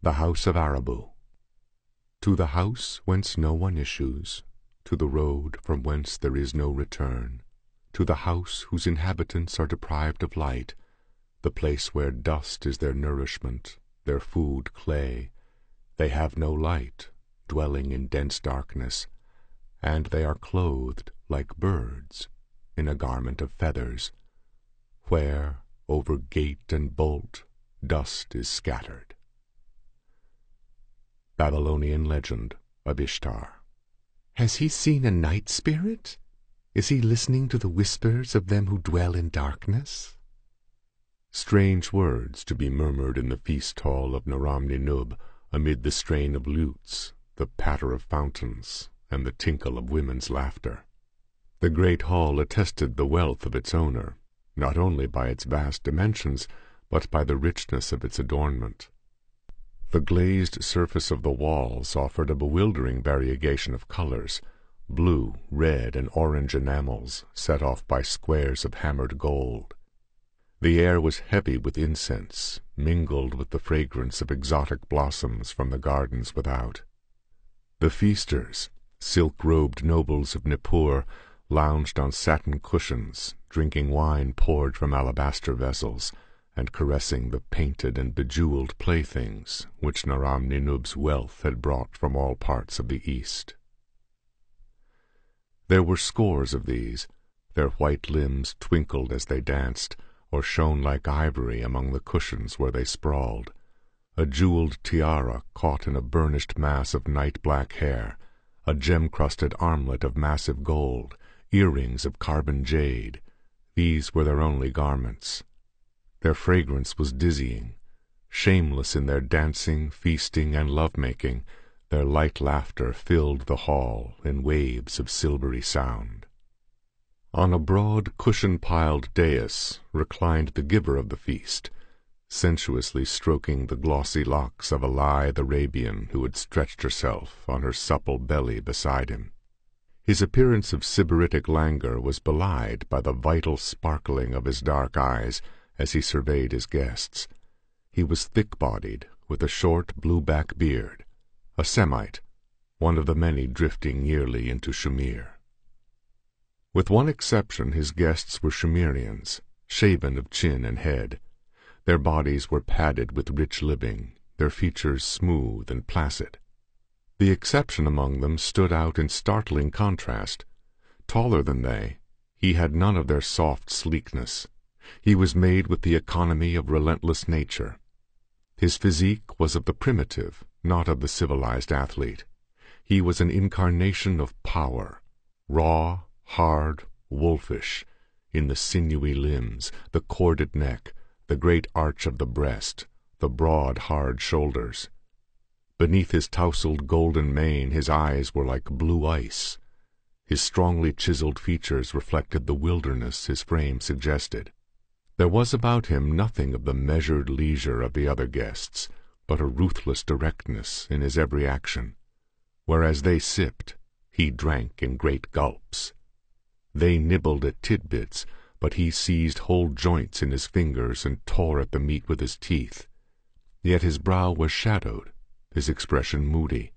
The House of Arabu. To the house whence no one issues, to the road from whence there is no return, to the house whose inhabitants are deprived of light, the place where dust is their nourishment, their food clay, they have no light, dwelling in dense darkness, and they are clothed like birds in a garment of feathers, where, over gate and bolt, dust is scattered. Babylonian Legend of Ishtar. Has he seen a night spirit? Is he listening to the whispers of them who dwell in darkness? Strange words to be murmured in the feast hall of Naram-Ninub, amid the strain of lutes, the patter of fountains, and the tinkle of women's laughter. The great hall attested the wealth of its owner, not only by its vast dimensions, but by the richness of its adornment. The glazed surface of the walls offered a bewildering variegation of colors, blue, red, and orange enamels set off by squares of hammered gold. The air was heavy with incense, mingled with the fragrance of exotic blossoms from the gardens without. The feasters, silk-robed nobles of Nippur, lounged on satin cushions, drinking wine poured from alabaster vessels, and caressing the painted and bejeweled playthings which Naram-Ninub's wealth had brought from all parts of the East. There were scores of these. Their white limbs twinkled as they danced, or shone like ivory among the cushions where they sprawled. A jeweled tiara caught in a burnished mass of night-black hair, a gem-crusted armlet of massive gold, earrings of carbon jade. These were their only garments. Their fragrance was dizzying. Shameless in their dancing, feasting, and love-making, their light laughter filled the hall in waves of silvery sound. On a broad, cushion-piled dais reclined the giver of the feast, sensuously stroking the glossy locks of a lithe Arabian who had stretched herself on her supple belly beside him. His appearance of sybaritic languor was belied by the vital sparkling of his dark eyes as he surveyed his guests. He was thick-bodied, with a short blue-back beard, a Semite, one of the many drifting yearly into Shumir. With one exception, his guests were Shumirians, shaven of chin and head. Their bodies were padded with rich living, their features smooth and placid. The exception among them stood out in startling contrast. Taller than they, he had none of their soft sleekness. He was made with the economy of relentless nature. His physique was of the primitive, not of the civilized athlete. He was an incarnation of power, raw, hard, wolfish, in the sinewy limbs, the corded neck, the great arch of the breast, the broad, hard shoulders. Beneath his tousled golden mane his eyes were like blue ice. His strongly chiseled features reflected the wilderness his frame suggested. There was about him nothing of the measured leisure of the other guests, but a ruthless directness in his every action. Whereas they sipped, he drank in great gulps. They nibbled at tidbits, but he seized whole joints in his fingers and tore at the meat with his teeth. Yet his brow was shadowed, his expression moody.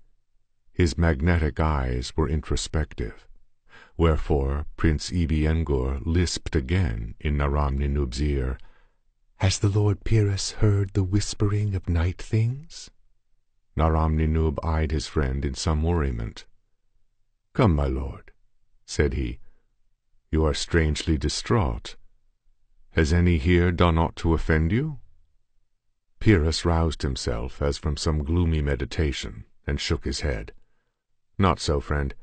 His magnetic eyes were introspective. Wherefore Prince Evi-Engur lisped again in Naram-Ninub's ear, "Has the Lord Pyrrhus heard the whispering of night things?" Naram-Ninub eyed his friend in some worriment. "Come, my lord," said he, "you are strangely distraught. Has any here done aught to offend you?" Pyrrhus roused himself as from some gloomy meditation, and shook his head. "Not so, friend.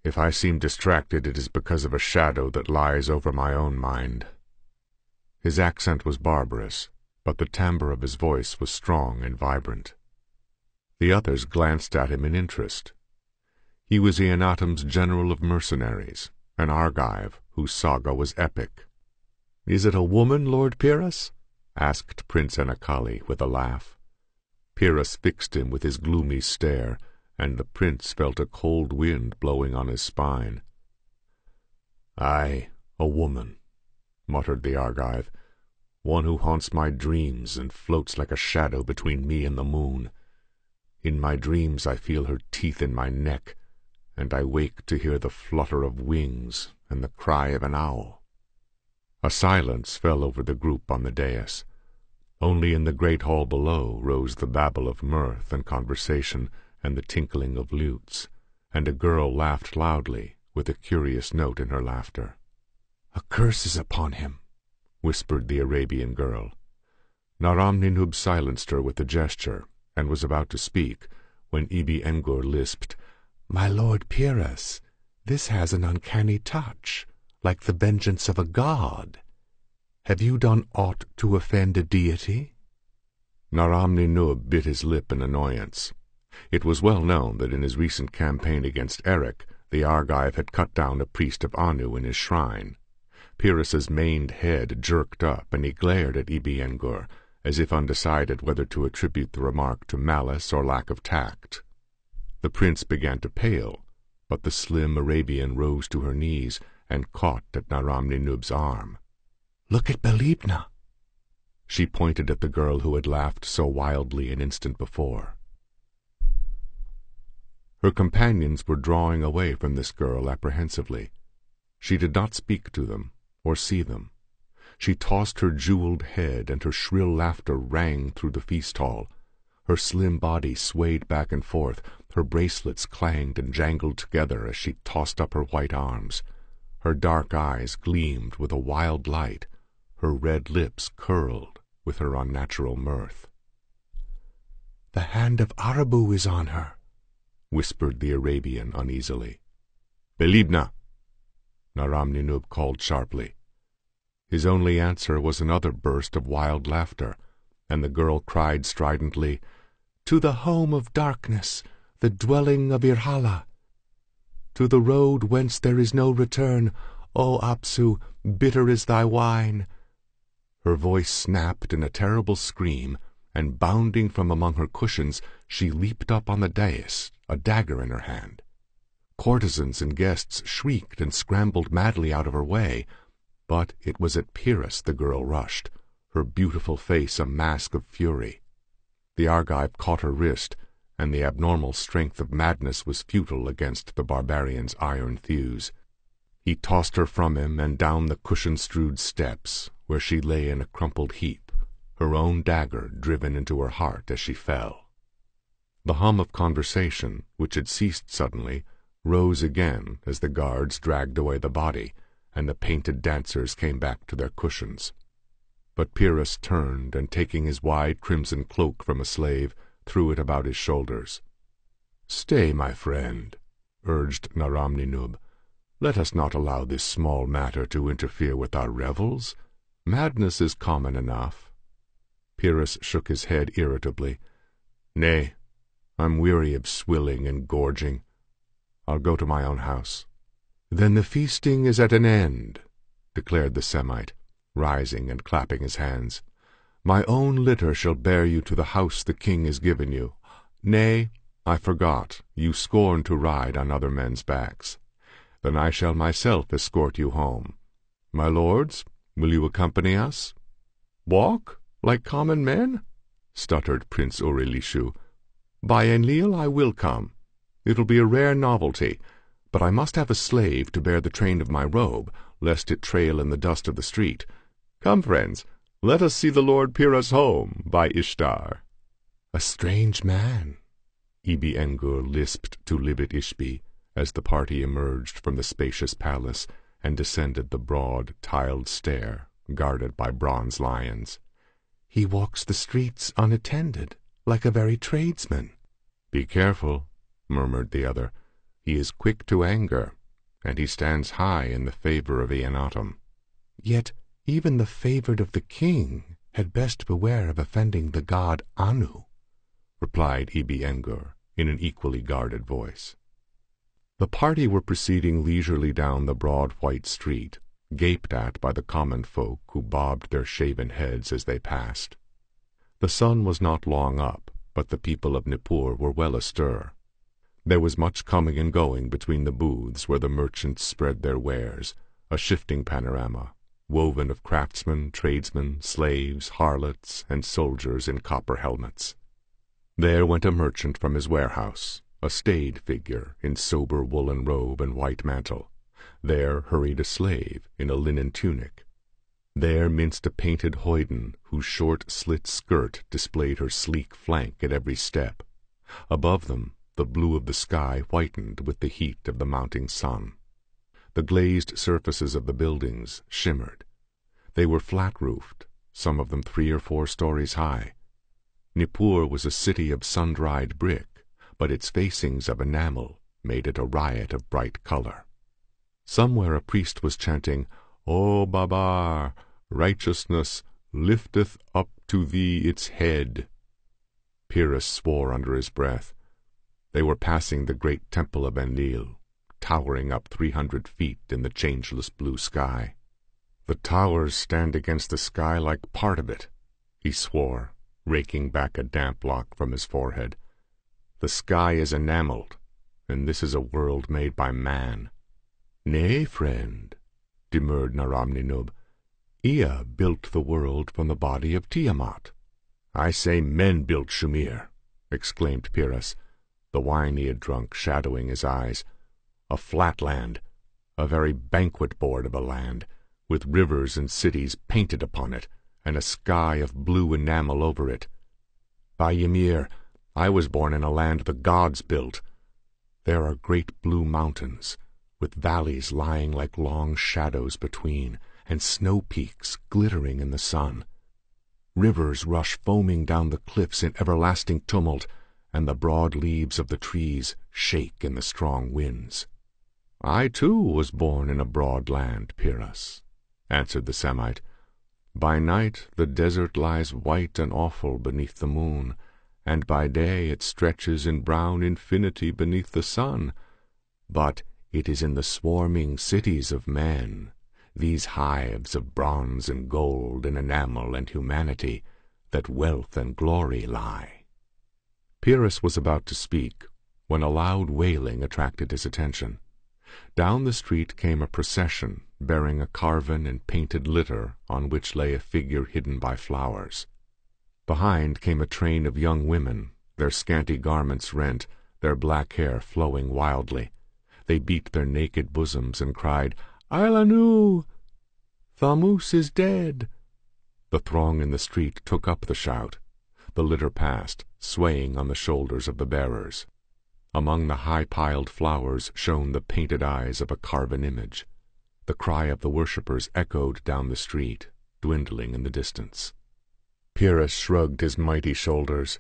If I seem distracted, it is because of a shadow that lies over my own mind." His accent was barbarous, but the timbre of his voice was strong and vibrant. The others glanced at him in interest. He was Eonatum's general of mercenaries, an Argive whose saga was epic. "Is it a woman, Lord Pyrrhus?" asked Prince Anakali with a laugh. Pyrrhus fixed him with his gloomy stare, and the prince felt a cold wind blowing on his spine. "Aye, a woman," muttered the Argive, "one who haunts my dreams and floats like a shadow between me and the moon. In my dreams I feel her teeth in my neck, and I wake to hear the flutter of wings and the cry of an owl." A silence fell over the group on the dais. Only in the great hall below rose the babble of mirth and conversation and the tinkling of lutes, and a girl laughed loudly, with a curious note in her laughter. "A curse is upon him," whispered the Arabian girl. Naram-Ninub silenced her with a gesture, and was about to speak, when Ibi-Engur lisped, "My lord Pyrrhus, this has an uncanny touch, like the vengeance of a god. Have you done aught to offend a deity?" Naram-Ninub bit his lip in annoyance. It was well known that in his recent campaign against Eric, the Argive had cut down a priest of Anu in his shrine. Pyrrhus's maned head jerked up, and he glared at Ibi-Engur, as if undecided whether to attribute the remark to malice or lack of tact. The prince began to pale, but the slim Arabian rose to her knees and caught at Naram-Ninub's arm. "Look at Belibna." She pointed at the girl who had laughed so wildly an instant before. Her companions were drawing away from this girl apprehensively. She did not speak to them or see them. She tossed her jeweled head, and her shrill laughter rang through the feast hall. Her slim body swayed back and forth, her bracelets clanged and jangled together as she tossed up her white arms. Her dark eyes gleamed with a wild light, her red lips curled with her unnatural mirth. "The hand of Arabu is on her," whispered the Arabian uneasily. "Belibna!" Naram-Ninub called sharply. His only answer was another burst of wild laughter, and the girl cried stridently, "To the home of darkness, the dwelling of Irhala! To the road whence there is no return, O Apsu, bitter is thy wine!" Her voice snapped in a terrible scream, and bounding from among her cushions, she leaped up on the dais, a dagger in her hand. Courtesans and guests shrieked and scrambled madly out of her way, but it was at Pyrrhus the girl rushed, her beautiful face a mask of fury. The Argive caught her wrist, and the abnormal strength of madness was futile against the barbarian's iron thews. He tossed her from him and down the cushion-strewed steps, where she lay in a crumpled heap, her own dagger driven into her heart as she fell. The hum of conversation, which had ceased suddenly, rose again as the guards dragged away the body, and the painted dancers came back to their cushions. But Pyrrhus turned, and taking his wide crimson cloak from a slave, threw it about his shoulders. "Stay, my friend," urged Naram-Ninub. "Let us not allow this small matter to interfere with our revels. Madness is common enough." Pyrrhus shook his head irritably. "Nay, I'm weary of swilling and gorging. I'll go to my own house." "Then the feasting is at an end," declared the Semite, rising and clapping his hands. "My own litter shall bear you to the house the king has given you. Nay, I forgot, you scorn to ride on other men's backs. Then I shall myself escort you home. My lords, will you accompany us?" "Walk, like common men?" stuttered Prince Urilishu. "By Enlil, I will come. It'll be a rare novelty, but I must have a slave to bear the train of my robe, lest it trail in the dust of the street. Come, friends, let us see the Lord Pyrrhus home, by Ishtar." "A strange man," Ibi-Engur lisped to Libit-Ishbi, as the party emerged from the spacious palace and descended the broad, tiled stair, guarded by bronze lions. "He walks the streets unattended, like a very tradesman." "Be careful," murmured the other. "He is quick to anger, and he stands high in the favor of Eannatum." "Yet even the favored of the king had best beware of offending the god Anu," replied Ibi-Engur in an equally guarded voice. The party were proceeding leisurely down the broad white street, gaped at by the common folk who bobbed their shaven heads as they passed. The sun was not long up, but the people of Nippur were well astir. There was much coming and going between the booths where the merchants spread their wares, a shifting panorama, woven of craftsmen, tradesmen, slaves, harlots, and soldiers in copper helmets. There went a merchant from his warehouse, a staid figure in sober woolen robe and white mantle. There hurried a slave in a linen tunic. There minced a painted hoyden whose short slit skirt displayed her sleek flank at every step. Above them the blue of the sky whitened with the heat of the mounting sun. The glazed surfaces of the buildings shimmered. They were flat-roofed, some of them 3 or 4 stories high. Nippur was a city of sun-dried brick, but its facings of enamel made it a riot of bright color. Somewhere a priest was chanting, "O Babar, righteousness lifteth up to thee its head." Pyrrhus swore under his breath. They were passing the great temple of Enlil, towering up 300 feet in the changeless blue sky. "The towers stand against the sky like part of it," he swore, raking back a damp lock from his forehead. "The sky is enameled, and this is a world made by man." "Nay, friend," demurred Naram-Ninub, "Ea built the world from the body of Tiamat." "I say men built Shumir," exclaimed Pyrrhus, the wine he had drunk shadowing his eyes. "A flat land, a very banquet board of a land, with rivers and cities painted upon it, and a sky of blue enamel over it. By Ymir, I was born in a land the gods built. There are great blue mountains, with valleys lying like long shadows between, and snow peaks glittering in the sun. Rivers rush foaming down the cliffs in everlasting tumult, and the broad leaves of the trees shake in the strong winds." "I too was born in a broad land, Pyrrhus," answered the Semite. "By night the desert lies white and awful beneath the moon, and by day it stretches in brown infinity beneath the sun. But it is in the swarming cities of men, these hives of bronze and gold and enamel and humanity, that wealth and glory lie." Pyrrhus was about to speak when a loud wailing attracted his attention. Down the street came a procession bearing a carven and painted litter on which lay a figure hidden by flowers. Behind came a train of young women, their scanty garments rent, their black hair flowing wildly. They beat their naked bosoms and cried, "Ailanu! Thamus is dead!" The throng in the street took up the shout. The litter passed, swaying on the shoulders of the bearers. Among the high-piled flowers shone the painted eyes of a carven image. The cry of the worshippers echoed down the street, dwindling in the distance. Pyrrhus shrugged his mighty shoulders.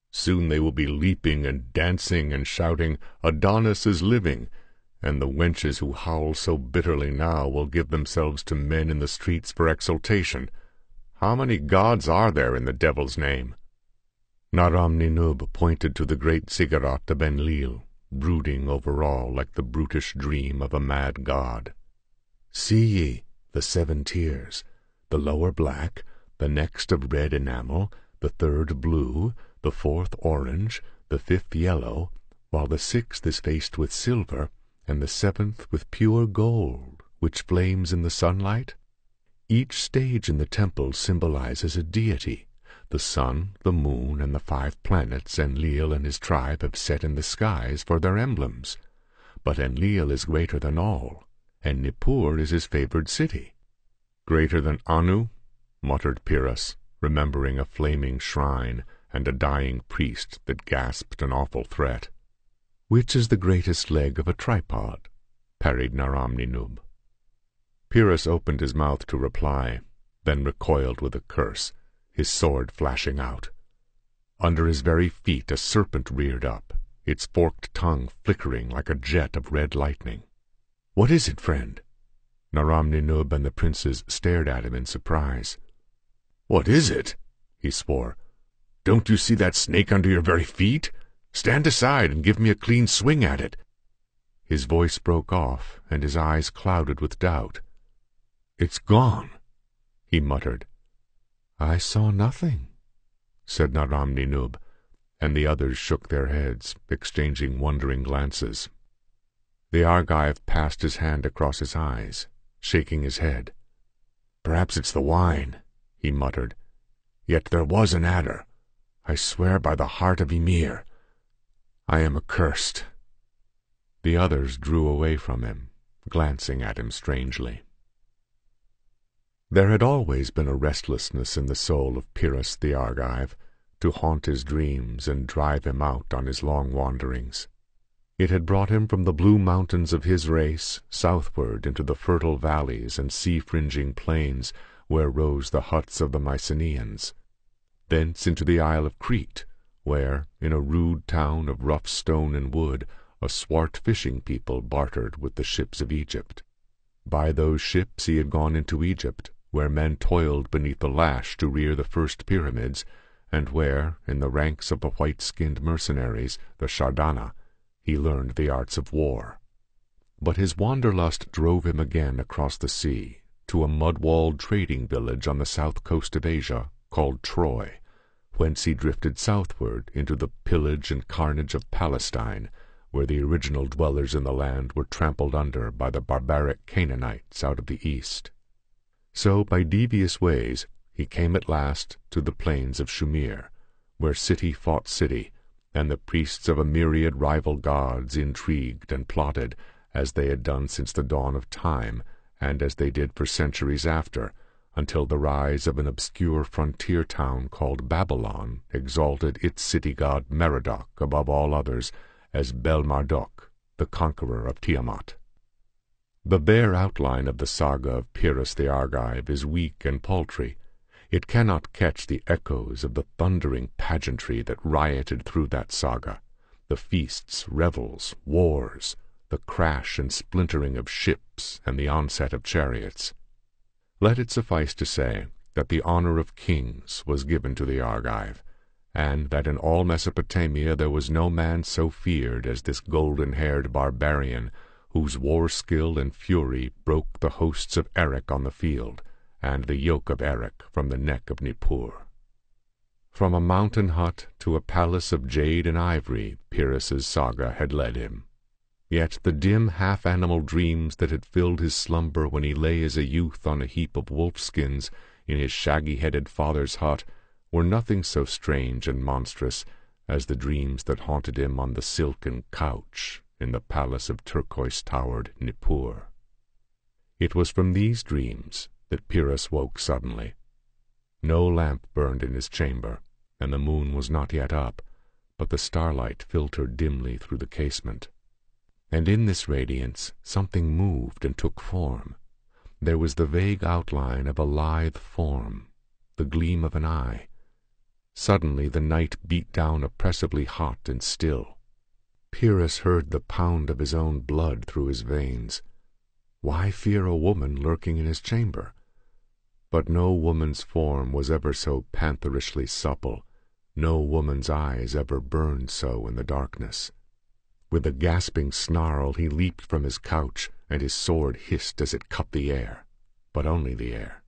"Soon they will be leaping and dancing and shouting, 'Adonis is living!' and the wenches who howl so bitterly now will give themselves to men in the streets for exultation. How many gods are there in the devil's name?" Naram-Ninub pointed to the great ziggurat of Enlil, brooding over all like the brutish dream of a mad god. "See ye the 7 tiers, the lower black, the next of red enamel, the 3rd blue, the 4th orange, the 5th yellow, while the 6th is faced with silver, and the 7th with pure gold, which flames in the sunlight? Each stage in the temple symbolizes a deity. The sun, the moon, and the 5 planets Enlil and his tribe have set in the skies for their emblems. But Enlil is greater than all, and Nippur is his favored city." "Greater than Anu?" muttered Pyrrhus, remembering a flaming shrine and a dying priest that gasped an awful threat. "Which is the greatest leg of a tripod?" parried Naram-Ninub. Pyrrhus opened his mouth to reply, then recoiled with a curse, his sword flashing out. Under his very feet a serpent reared up, its forked tongue flickering like a jet of red lightning. "What is it, friend?" Naram-Ninub and the princes stared at him in surprise. "What is it?" he swore. "Don't you see that snake under your very feet? Stand aside and give me a clean swing at it." His voice broke off, and his eyes clouded with doubt. "It's gone," he muttered. "I saw nothing," said Naram-Ninub, and the others shook their heads, exchanging wondering glances. The Argive passed his hand across his eyes, shaking his head. "Perhaps it's the wine," he muttered. "Yet there was an adder. I swear by the heart of Ymir, I am accursed." The others drew away from him, glancing at him strangely. There had always been a restlessness in the soul of Pyrrhus the Argive, to haunt his dreams and drive him out on his long wanderings. It had brought him from the blue mountains of his race southward into the fertile valleys and sea-fringing plains where rose the huts of the Mycenaeans, thence into the Isle of Crete, where, in a rude town of rough stone and wood, a swart fishing people bartered with the ships of Egypt. By those ships he had gone into Egypt, where men toiled beneath the lash to rear the first pyramids, and where, in the ranks of the white-skinned mercenaries, the Shardana, he learned the arts of war. But his wanderlust drove him again across the sea, to a mud-walled trading village on the south coast of Asia, called Troy, whence he drifted southward into the pillage and carnage of Palestine, where the original dwellers in the land were trampled under by the barbaric Canaanites out of the east. So, by devious ways, he came at last to the plains of Shumir, where city fought city, and the priests of a myriad rival gods intrigued and plotted, as they had done since the dawn of time, and as they did for centuries after, until the rise of an obscure frontier town called Babylon exalted its city god Merodach above all others as Bel-Marduk, the conqueror of Tiamat. The bare outline of the saga of Pyrrhus the Argive is weak and paltry. It cannot catch the echoes of the thundering pageantry that rioted through that saga, the feasts, revels, wars, the crash and splintering of ships and the onset of chariots. Let it suffice to say that the honor of kings was given to the Argive, and that in all Mesopotamia there was no man so feared as this golden-haired barbarian, whose war skill and fury broke the hosts of Erech on the field, and the yoke of Erech from the neck of Nippur. From a mountain hut to a palace of jade and ivory Pyrrhus's saga had led him. Yet the dim half-animal dreams that had filled his slumber when he lay as a youth on a heap of wolf-skins in his shaggy-headed father's hut were nothing so strange and monstrous as the dreams that haunted him on the silken couch in the palace of turquoise-towered Nippur. It was from these dreams that Pyrrhus woke suddenly. No lamp burned in his chamber, and the moon was not yet up, but the starlight filtered dimly through the casement. And in this radiance something moved and took form. There was the vague outline of a lithe form, the gleam of an eye. Suddenly the night beat down oppressively hot and still. Pyrrhus heard the pound of his own blood through his veins. Why fear a woman lurking in his chamber? But no woman's form was ever so pantherishly supple, no woman's eyes ever burned so in the darkness. With a gasping snarl he leaped from his couch, and his sword hissed as it cut the air, but only the air.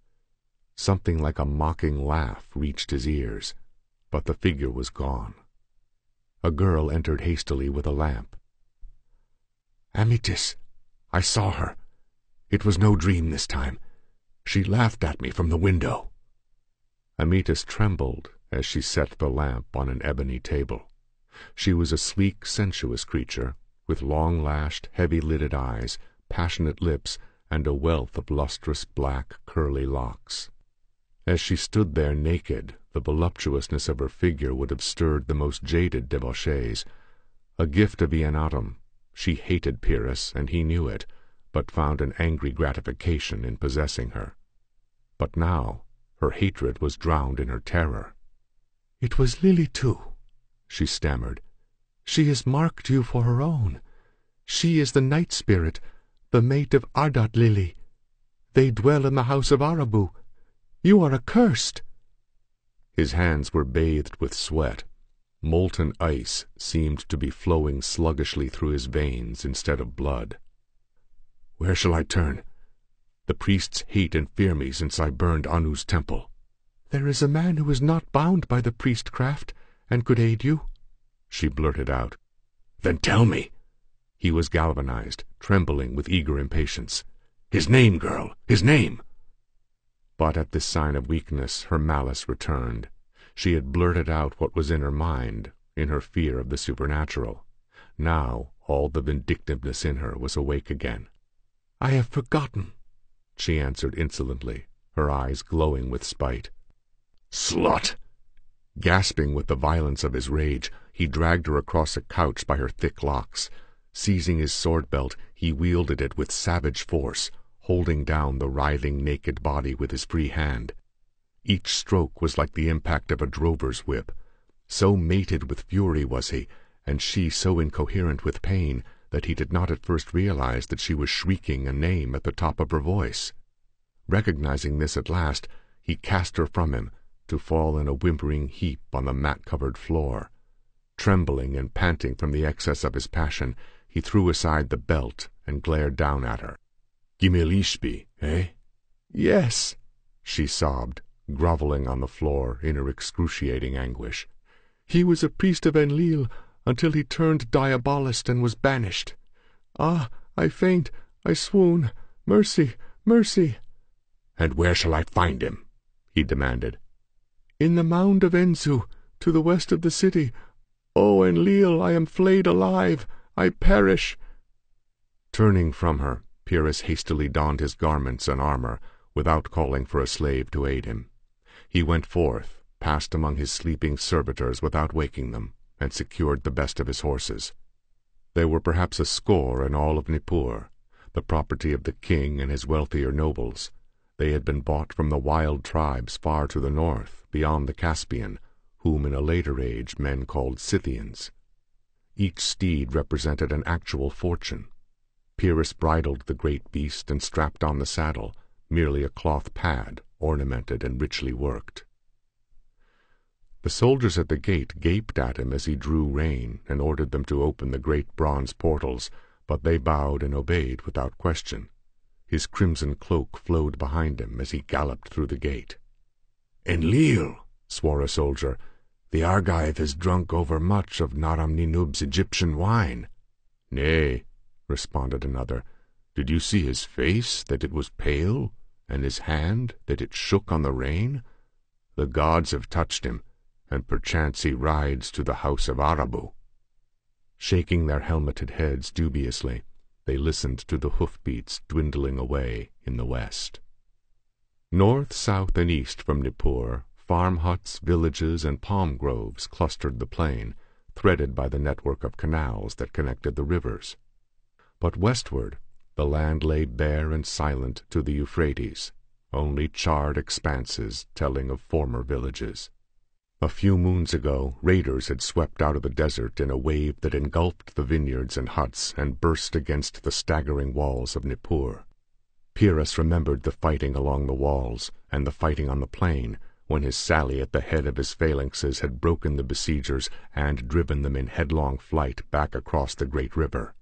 Something like a mocking laugh reached his ears, but the figure was gone. A girl entered hastily with a lamp. "Amytis, I saw her. It was no dream this time. She laughed at me from the window." Amytis trembled as she set the lamp on an ebony table. She was a sleek, sensuous creature, with long-lashed, heavy-lidded eyes, passionate lips, and a wealth of lustrous black, curly locks. As she stood there naked, the voluptuousness of her figure would have stirred the most jaded debauchees. A gift of Eanatum, she hated Pyrrhus, and he knew it, but found an angry gratification in possessing her. But now her hatred was drowned in her terror. "It was Lily too," she stammered. "She has marked you for her own. She is the night spirit, the mate of Ardat Lily. They dwell in the house of Arabu. You are accursed." His hands were bathed with sweat. Molten ice seemed to be flowing sluggishly through his veins instead of blood. "Where shall I turn? The priests hate and fear me since I burned Anu's temple." "There is a man who is not bound by the priestcraft and could aid you," she blurted out. "Then tell me." He was galvanized, trembling with eager impatience. "His name, girl, his name!" But at this sign of weakness her malice returned. She had blurted out what was in her mind, in her fear of the supernatural. Now all the vindictiveness in her was awake again. "I have forgotten," she answered insolently, her eyes glowing with spite. "Slut!" Gasping with the violence of his rage, he dragged her across a couch by her thick locks. Seizing his sword-belt, he wielded it with savage force, holding down the writhing naked body with his free hand. Each stroke was like the impact of a drover's whip. So mated with fury was he, and she so incoherent with pain, that he did not at first realize that she was shrieking a name at the top of her voice. Recognizing this at last, he cast her from him, to fall in a whimpering heap on the mat-covered floor. Trembling and panting from the excess of his passion, he threw aside the belt and glared down at her. "Gimilishbi, eh?" "Yes," she sobbed, groveling on the floor in her excruciating anguish. "He was a priest of Enlil until he turned diabolist and was banished. Ah, I faint, I swoon. Mercy, mercy!" "And where shall I find him?" he demanded. "In the mound of Enzu, to the west of the city. Oh, Enlil, I am flayed alive. I perish." Turning from her, Pyrrhus hastily donned his garments and armor, without calling for a slave to aid him. He went forth, passed among his sleeping servitors without waking them, and secured the best of his horses. There were perhaps a score in all of Nippur, the property of the king and his wealthier nobles. They had been bought from the wild tribes far to the north, beyond the Caspian, whom in a later age men called Scythians. Each steed represented an actual fortune. Pyrrhus bridled the great beast and strapped on the saddle, merely a cloth pad, ornamented and richly worked. The soldiers at the gate gaped at him as he drew rein and ordered them to open the great bronze portals, but they bowed and obeyed without question. His crimson cloak flowed behind him as he galloped through the gate. "Enlil," swore a soldier, "the Argive has drunk overmuch of Naram-Ninub's Egyptian wine." "Nay," responded another, "did you see his face, that it was pale, and his hand, that it shook on the rein? The gods have touched him, and perchance he rides to the house of Arabu." Shaking their helmeted heads dubiously, they listened to the hoof-beats dwindling away in the west. North, south, and east from Nippur, farm huts, villages, and palm groves clustered the plain, threaded by the network of canals that connected the rivers. But westward, the land lay bare and silent to the Euphrates, only charred expanses telling of former villages. A few moons ago, raiders had swept out of the desert in a wave that engulfed the vineyards and huts and burst against the staggering walls of Nippur. Pyrrhus remembered the fighting along the walls and the fighting on the plain, when his sally at the head of his phalanxes had broken the besiegers and driven them in headlong flight back across the great river.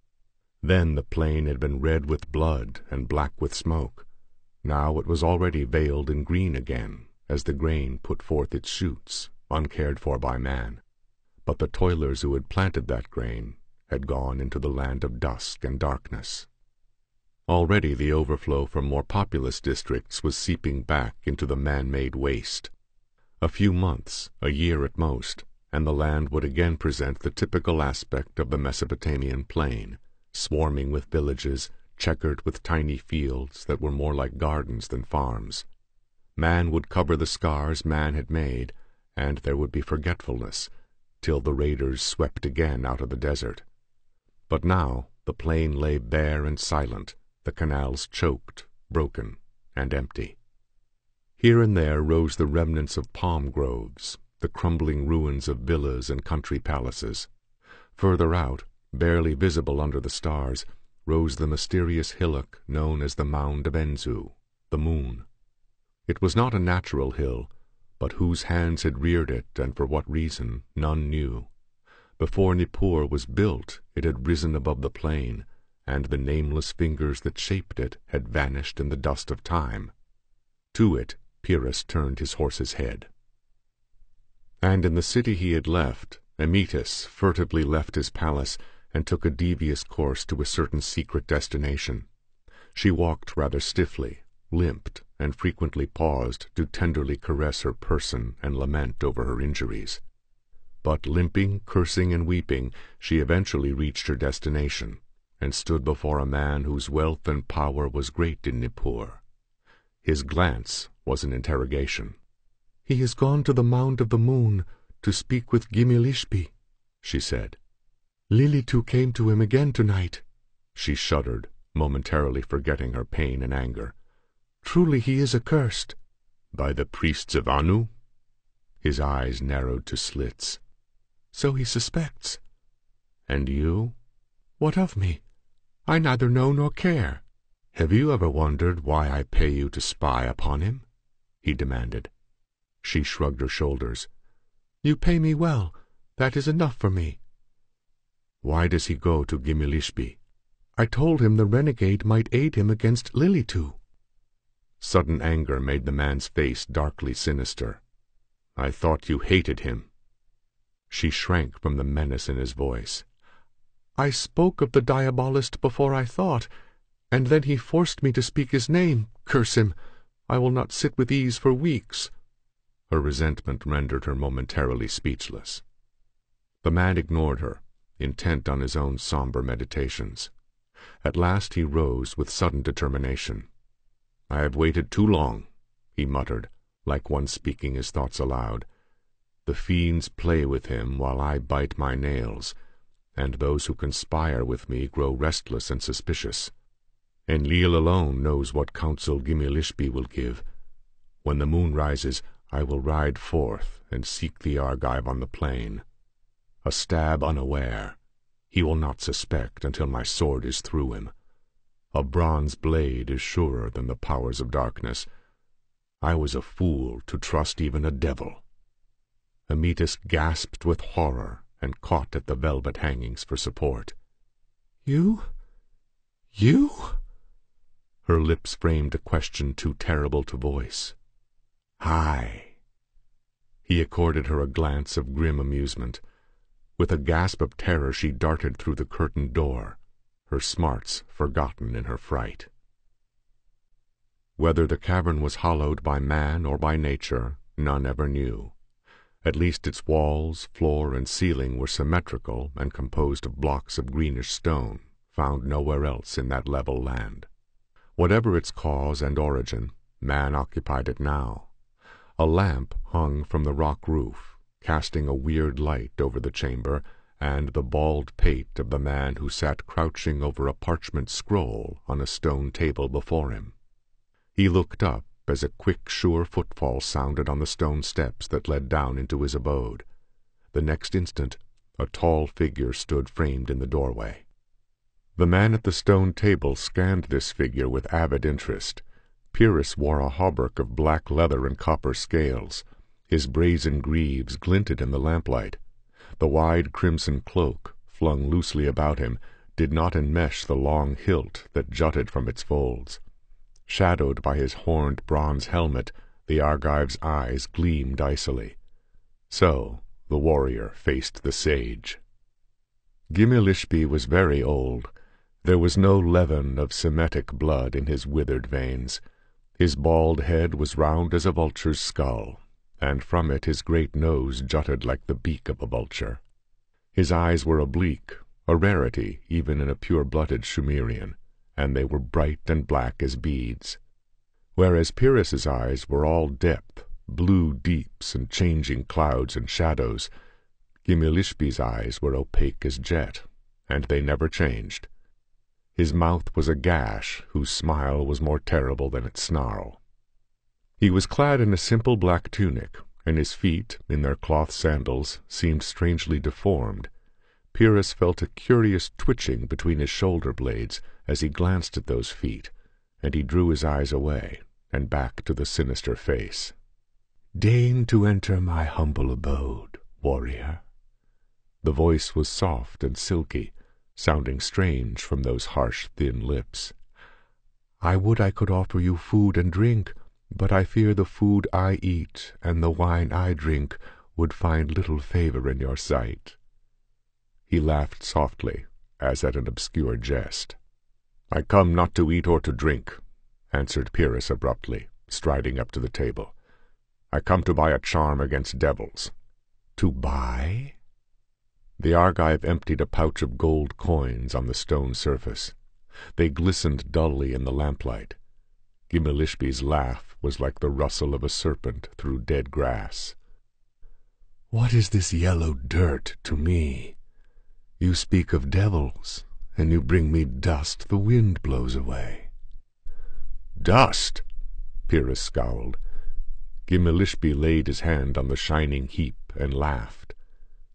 Then the plain had been red with blood and black with smoke. Now it was already veiled in green again, as the grain put forth its shoots, uncared for by man. But the toilers who had planted that grain had gone into the land of dusk and darkness. Already the overflow from more populous districts was seeping back into the man-made waste. A few months, a year at most, and the land would again present the typical aspect of the Mesopotamian plain, swarming with villages, checkered with tiny fields that were more like gardens than farms. Man would cover the scars man had made, and there would be forgetfulness, till the raiders swept again out of the desert. But now the plain lay bare and silent, the canals choked, broken, and empty. Here and there rose the remnants of palm groves, the crumbling ruins of villas and country palaces. Further out, barely visible under the stars, rose the mysterious hillock known as the Mound of Enzu, the moon. It was not a natural hill, but whose hands had reared it, and for what reason, none knew. Before Nippur was built, it had risen above the plain, and the nameless fingers that shaped it had vanished in the dust of time. To it Pyrrhus turned his horse's head. And in the city he had left, Amytis furtively left his palace and took a devious course to a certain secret destination. She walked rather stiffly, limped, and frequently paused to tenderly caress her person and lament over her injuries. But limping, cursing, and weeping, she eventually reached her destination, and stood before a man whose wealth and power was great in Nippur. His glance was an interrogation. "He has gone to the Mound of the Moon to speak with Gimilishpi," she said. "Lilitu came to him again tonight." She shuddered, momentarily forgetting her pain and anger. "Truly he is accursed." "By the priests of Anu?" His eyes narrowed to slits. "So he suspects." "And you?" "What of me? I neither know nor care." "Have you ever wondered why I pay you to spy upon him?" he demanded. She shrugged her shoulders. "You pay me well. That is enough for me." "Why does he go to Gimilishpi?" "I told him the renegade might aid him against Lilitu." Sudden anger made the man's face darkly sinister. "I thought you hated him." She shrank from the menace in his voice. "I spoke of the diabolist before I thought, and then he forced me to speak his name. Curse him! I will not sit with ease for weeks." Her resentment rendered her momentarily speechless. The man ignored her, intent on his own somber meditations. At last he rose with sudden determination. "I have waited too long," he muttered, like one speaking his thoughts aloud. "The fiends play with him while I bite my nails, and those who conspire with me grow restless and suspicious. Enlil alone knows what counsel Gimilishpi will give. When the moon rises, I will ride forth and seek the Argive on the plain. A stab unaware. He will not suspect until my sword is through him. A bronze blade is surer than the powers of darkness. I was a fool to trust even a devil." Amytas gasped with horror and caught at the velvet hangings for support. You? You?" Her lips framed a question too terrible to voice. "Aye." He accorded her a glance of grim amusement. With a gasp of terror she darted through the curtained door, her smarts forgotten in her fright. Whether the cavern was hollowed by man or by nature, none ever knew. At least its walls, floor, and ceiling were symmetrical and composed of blocks of greenish stone, found nowhere else in that level land. Whatever its cause and origin, man occupied it now. A lamp hung from the rock roof, casting a weird light over the chamber and the bald pate of the man who sat crouching over a parchment scroll on a stone table before him. He looked up as a quick, sure footfall sounded on the stone steps that led down into his abode. The next instant, a tall figure stood framed in the doorway. The man at the stone table scanned this figure with avid interest. Pyrrhus wore a hauberk of black leather and copper scales. His brazen greaves glinted in the lamplight. The wide crimson cloak, flung loosely about him, did not enmesh the long hilt that jutted from its folds. Shadowed by his horned bronze helmet, the Argive's eyes gleamed icily. So the warrior faced the sage. Gimilishpi was very old. There was no leaven of Semitic blood in his withered veins. His bald head was round as a vulture's skull, and from it his great nose jutted like the beak of a vulture. His eyes were oblique, a rarity even in a pure-blooded Sumerian, and they were bright and black as beads. Whereas Pyrrhus's eyes were all depth, blue deeps and changing clouds and shadows, Gimilishpi's eyes were opaque as jet, and they never changed. His mouth was a gash whose smile was more terrible than its snarl. He was clad in a simple black tunic, and his feet, in their cloth sandals, seemed strangely deformed. Pyrrhus felt a curious twitching between his shoulder blades as he glanced at those feet, and he drew his eyes away and back to the sinister face. "Deign to enter my humble abode, warrior." The voice was soft and silky, sounding strange from those harsh, thin lips. "I would I could offer you food and drink, but I fear the food I eat and the wine I drink would find little favor in your sight." He laughed softly, as at an obscure jest. "I come not to eat or to drink, answered Pyrrhus abruptly, striding up to the table. "I come to buy a charm against devils." "To buy?" The Argive emptied a pouch of gold coins on the stone surface. They glistened dully in the lamplight. Gimilishpi's laugh was like the rustle of a serpent through dead grass. "What is this yellow dirt to me? You speak of devils, and you bring me dust the wind blows away." "Dust?" Pyrrhus scowled. Gimilishpi laid his hand on the shining heap and laughed.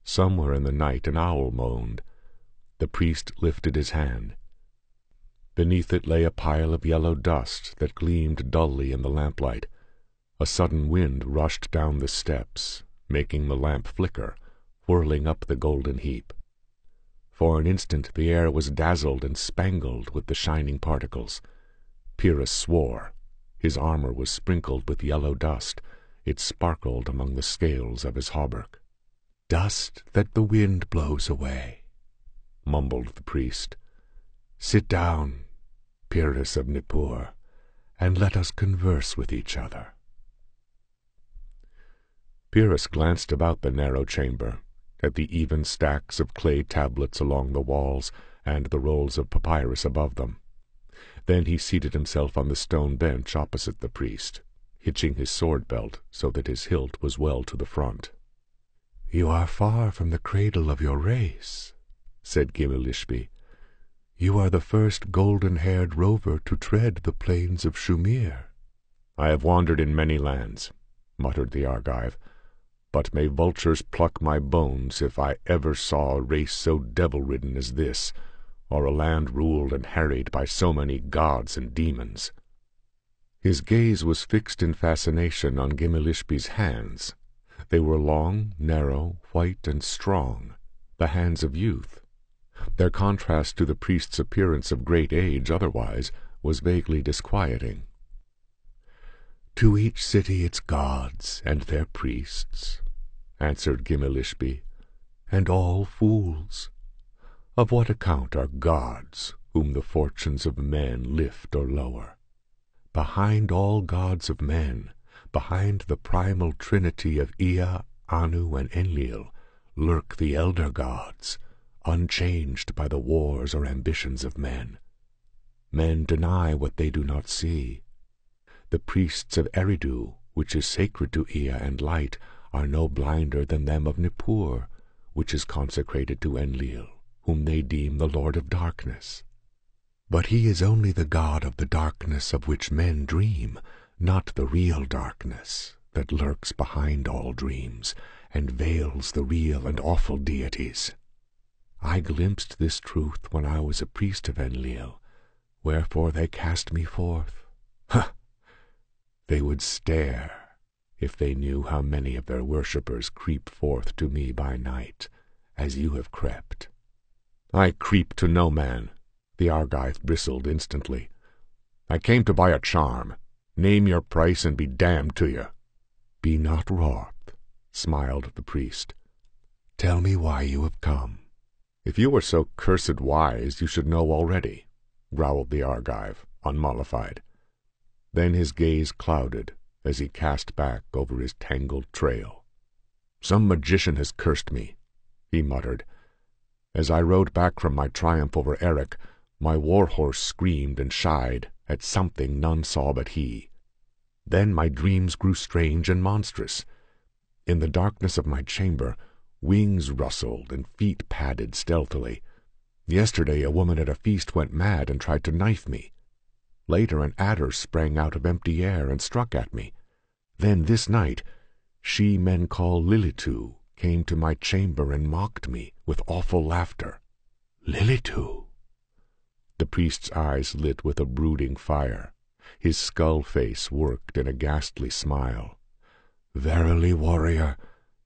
Somewhere in the night an owl moaned. The priest lifted his hand. Beneath it lay a pile of yellow dust that gleamed dully in the lamplight. A sudden wind rushed down the steps, making the lamp flicker, whirling up the golden heap. For an instant the air was dazzled and spangled with the shining particles. Pyrrhus swore. His armor was sprinkled with yellow dust. It sparkled among the scales of his hauberk. "Dust that the wind blows away," mumbled the priest. "Sit down, Pyrrhus of Nippur, and let us converse with each other." Pyrrhus glanced about the narrow chamber, at the even stacks of clay tablets along the walls and the rolls of papyrus above them. Then he seated himself on the stone bench opposite the priest, hitching his sword belt so that his hilt was well to the front. "You are far from the cradle of your race," said Gimilishpi. "You are the first golden-haired rover to tread the plains of Shumir." "I have wandered in many lands," muttered the Argive, "but may vultures pluck my bones if I ever saw a race so devil-ridden as this, or a land ruled and harried by so many gods and demons." His gaze was fixed in fascination on Gimilishpi's hands. They were long, narrow, white, and strong, the hands of youth. Their contrast to the priest's appearance of great age otherwise was vaguely disquieting. "To each city its gods and their priests," answered Gimilishpi, "and all fools. Of what account are gods, whom the fortunes of men lift or lower? Behind all gods of men, behind the primal trinity of Ea, Anu, and Enlil, lurk the elder gods, unchanged by the wars or ambitions of men. Men deny what they do not see. The priests of Eridu, which is sacred to Ea and light, are no blinder than them of Nippur, which is consecrated to Enlil, whom they deem the Lord of Darkness. But he is only the god of the darkness of which men dream, not the real darkness that lurks behind all dreams and veils the real and awful deities. I glimpsed this truth when I was a priest of Enlil, wherefore they cast me forth. Ha! They would stare if they knew how many of their worshippers creep forth to me by night, as you have crept." "I creep to no man," the Argive bristled instantly. "I came to buy a charm. Name your price and be damned to you." "Be not wroth," smiled the priest. "Tell me why you have come." "If you were so cursed wise, you should know already," growled the Argive, unmollified. Then his gaze clouded as he cast back over his tangled trail. "Some magician has cursed me," he muttered. "As I rode back from my triumph over Eric, my war-horse screamed and shied at something none saw but he. Then my dreams grew strange and monstrous. In the darkness of my chamber, wings rustled and feet padded stealthily. Yesterday a woman at a feast went mad and tried to knife me. Later an adder sprang out of empty air and struck at me. Then this night, she men call Lilitu came to my chamber and mocked me with awful laughter." "Lilitu?" The priest's eyes lit with a brooding fire. His skull face worked in a ghastly smile. "Verily, warrior,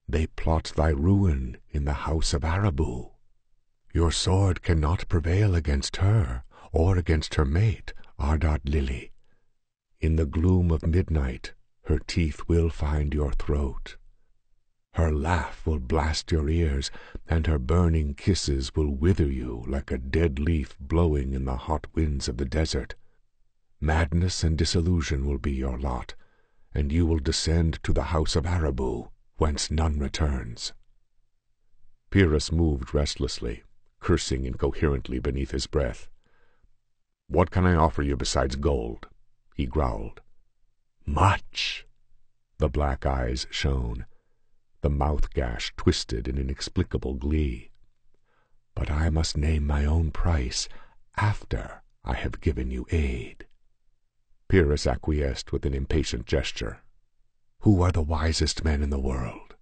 they plot thy ruin in the house of Arabu. Your sword cannot prevail against her or against her mate, Ardart Lily. In the gloom of midnight, her teeth will find your throat. Her laugh will blast your ears, and her burning kisses will wither you like a dead leaf blowing in the hot winds of the desert. Madness and disillusion will be your lot, and you will descend to the house of Arabu, whence none returns." Pyrrhus moved restlessly, cursing incoherently beneath his breath. "What can I offer you besides gold?" he growled. "Much." The black eyes shone. The mouth gash twisted in inexplicable glee. "But I must name my own price after I have given you aid." Pyrrhus acquiesced with an impatient gesture. "Who are the wisest men in the world?"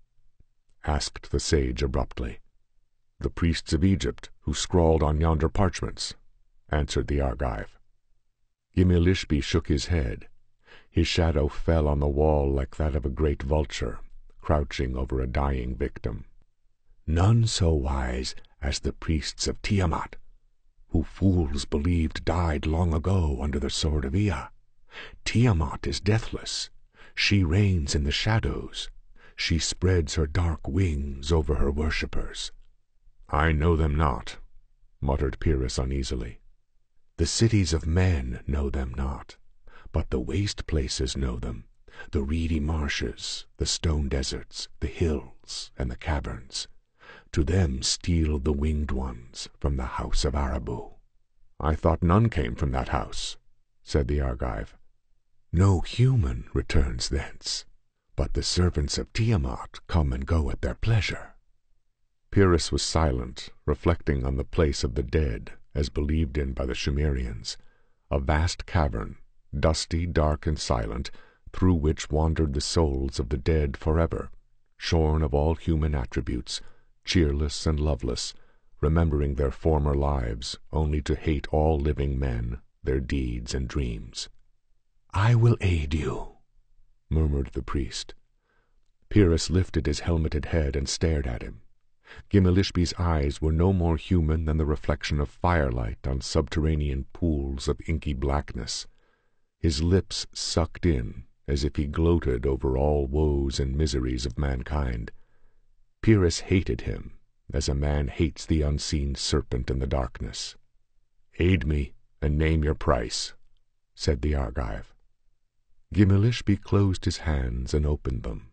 asked the sage abruptly. "The priests of Egypt, who scrawled on yonder parchments," answered the Argive. Gimilishbi shook his head. His shadow fell on the wall like that of a great vulture, crouching over a dying victim. "None so wise as the priests of Tiamat, who fools believed died long ago under the sword of Ea. Tiamat is deathless. She reigns in the shadows. She spreads her dark wings over her worshippers." "I know them not," muttered Pyrrhus uneasily. "The cities of men know them not, but the waste places know them, the reedy marshes, the stone deserts, the hills, and the caverns. To them steal the winged ones from the house of Arabu." "I thought none came from that house," said the Argive. "No human returns thence, but the servants of Tiamat come and go at their pleasure." Pyrrhus was silent, reflecting on the place of the dead, as believed in by the Sumerians, a vast cavern, dusty, dark, and silent, through which wandered the souls of the dead forever, shorn of all human attributes, cheerless and loveless, remembering their former lives only to hate all living men, their deeds and dreams. "I will aid you," murmured the priest. Pyrrhus lifted his helmeted head and stared at him. Gimilishbi's eyes were no more human than the reflection of firelight on subterranean pools of inky blackness. His lips sucked in, as if he gloated over all woes and miseries of mankind. Pyrrhus hated him, as a man hates the unseen serpent in the darkness. "Aid me, and name your price," said the Argive. Gimilishbi closed his hands and opened them,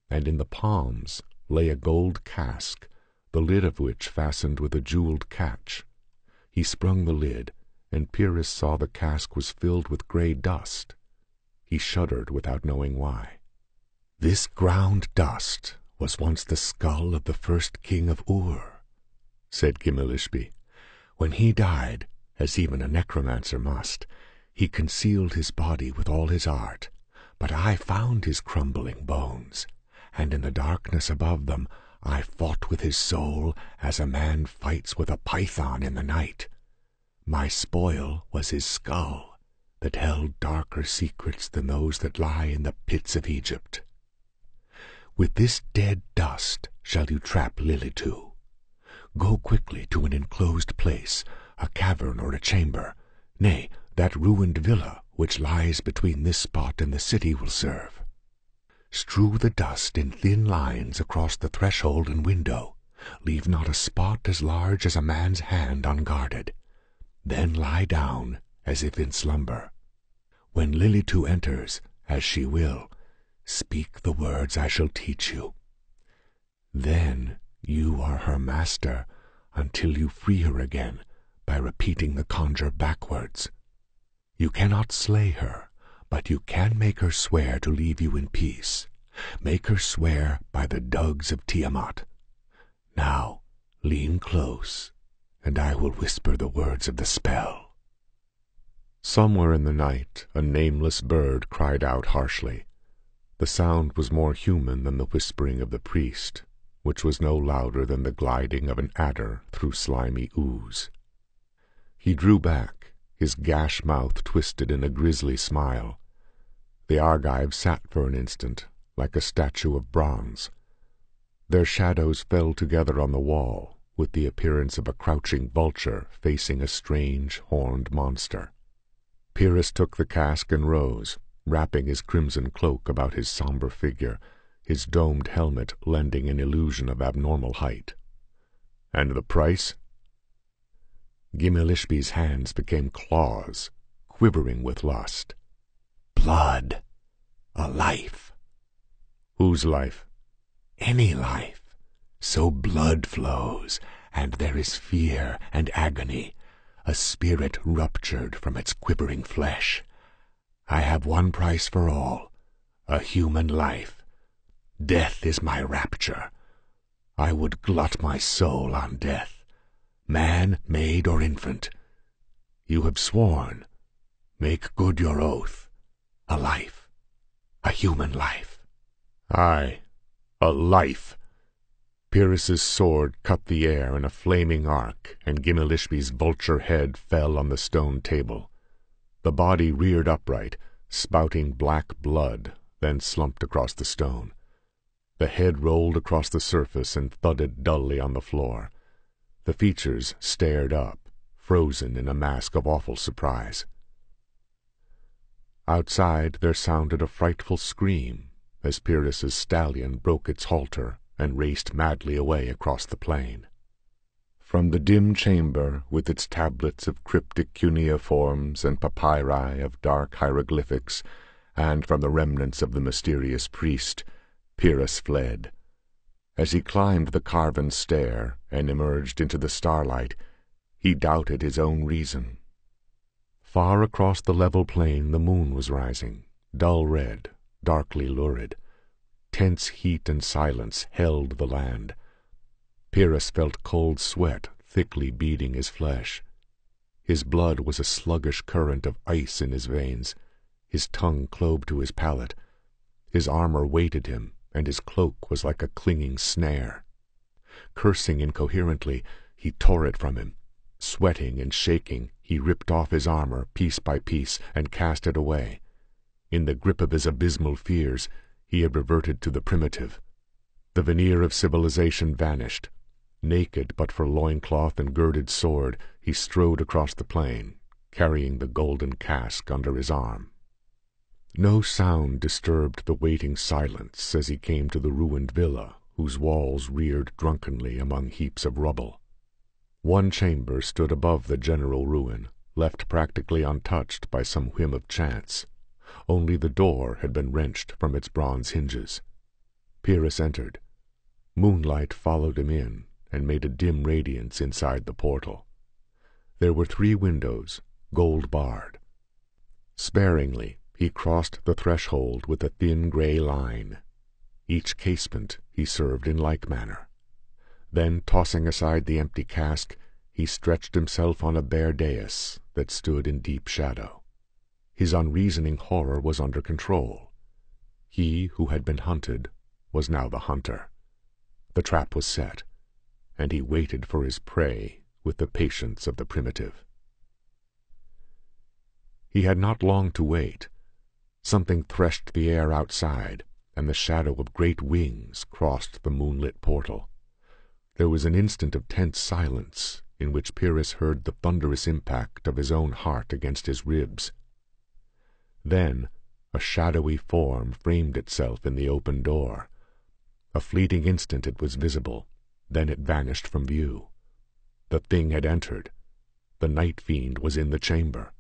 and in the palms lay a gold cask, the lid of which fastened with a jeweled catch. He sprung the lid, and Pyrrhus saw the cask was filled with grey dust. He shuddered without knowing why. "This ground dust was once the skull of the first king of Ur," said Gimilishbi. "When he died, as even a necromancer must, he concealed his body with all his art, but I found his crumbling bones, and in the darkness above them I fought with his soul as a man fights with a python in the night. My spoil was his skull, that held darker secrets than those that lie in the pits of Egypt. With this dead dust shall you trap Lilitu. Go quickly to an enclosed place, a cavern or a chamber, nay, that ruined villa which lies between this spot and the city will serve. Strew the dust in thin lines across the threshold and window. Leave not a spot as large as a man's hand unguarded. Then lie down as if in slumber. When Lilitu enters, as she will, speak the words I shall teach you. Then you are her master until you free her again by repeating the conjure backwards. You cannot slay her, but you can make her swear to leave you in peace. Make her swear by the dugs of Tiamat. Now, lean close, and I will whisper the words of the spell." Somewhere in the night a nameless bird cried out harshly. The sound was more human than the whispering of the priest, which was no louder than the gliding of an adder through slimy ooze. He drew back, his gash mouth twisted in a grisly smile. The Argive sat for an instant, like a statue of bronze. Their shadows fell together on the wall, with the appearance of a crouching vulture facing a strange, horned monster. Pyrrhus took the cask and rose, wrapping his crimson cloak about his somber figure, his domed helmet lending an illusion of abnormal height. "And the price?" Gimilishbi's hands became claws, quivering with lust. Blood. A life. Whose life? Any life. So blood flows, and there is fear and agony, a spirit ruptured from its quivering flesh. I have one price for all, a human life. Death is my rapture. I would glut my soul on death, man, maid, or infant. You have sworn. Make good your oath. A life. A human life. Aye, a life. Pyrrhus's sword cut the air in a flaming arc, and Gimilishpi's vulture head fell on the stone table. The body reared upright, spouting black blood, then slumped across the stone. The head rolled across the surface and thudded dully on the floor. The features stared up, frozen in a mask of awful surprise. Outside there sounded a frightful scream as Pyrrhus's stallion broke its halter and raced madly away across the plain. From the dim chamber, with its tablets of cryptic cuneiforms and papyri of dark hieroglyphics, and from the remnants of the mysterious priest, Pyrrhus fled. As he climbed the carven stair and emerged into the starlight, he doubted his own reason. Far across the level plain the moon was rising, dull red, darkly lurid. Tense heat and silence held the land. Pyrrhus felt cold sweat thickly beading his flesh. His blood was a sluggish current of ice in his veins. His tongue clove to his palate. His armor weighted him, and his cloak was like a clinging snare. Cursing incoherently, he tore it from him. Sweating and shaking, he ripped off his armor piece by piece and cast it away. In the grip of his abysmal fears, he had reverted to the primitive. The veneer of civilization vanished. Naked but for loincloth and girded sword, he strode across the plain, carrying the golden cask under his arm. No sound disturbed the waiting silence as he came to the ruined villa, whose walls reared drunkenly among heaps of rubble. One chamber stood above the general ruin, left practically untouched by some whim of chance. Only the door had been wrenched from its bronze hinges. Pyrrhus entered. Moonlight followed him in and made a dim radiance inside the portal. There were 3 windows, gold-barred. Sparingly, he crossed the threshold with a thin grey line. Each casement he served in like manner. Then, tossing aside the empty cask, he stretched himself on a bare dais that stood in deep shadow. His unreasoning horror was under control. He who had been hunted was now the hunter. The trap was set, and he waited for his prey with the patience of the primitive. He had not long to wait. Something threshed the air outside, and the shadow of great wings crossed the moonlit portal. There was an instant of tense silence, in which Pyrrhus heard the thunderous impact of his own heart against his ribs. Then a shadowy form framed itself in the open door. A fleeting instant it was visible, then it vanished from view. The thing had entered. The night fiend was in the chamber.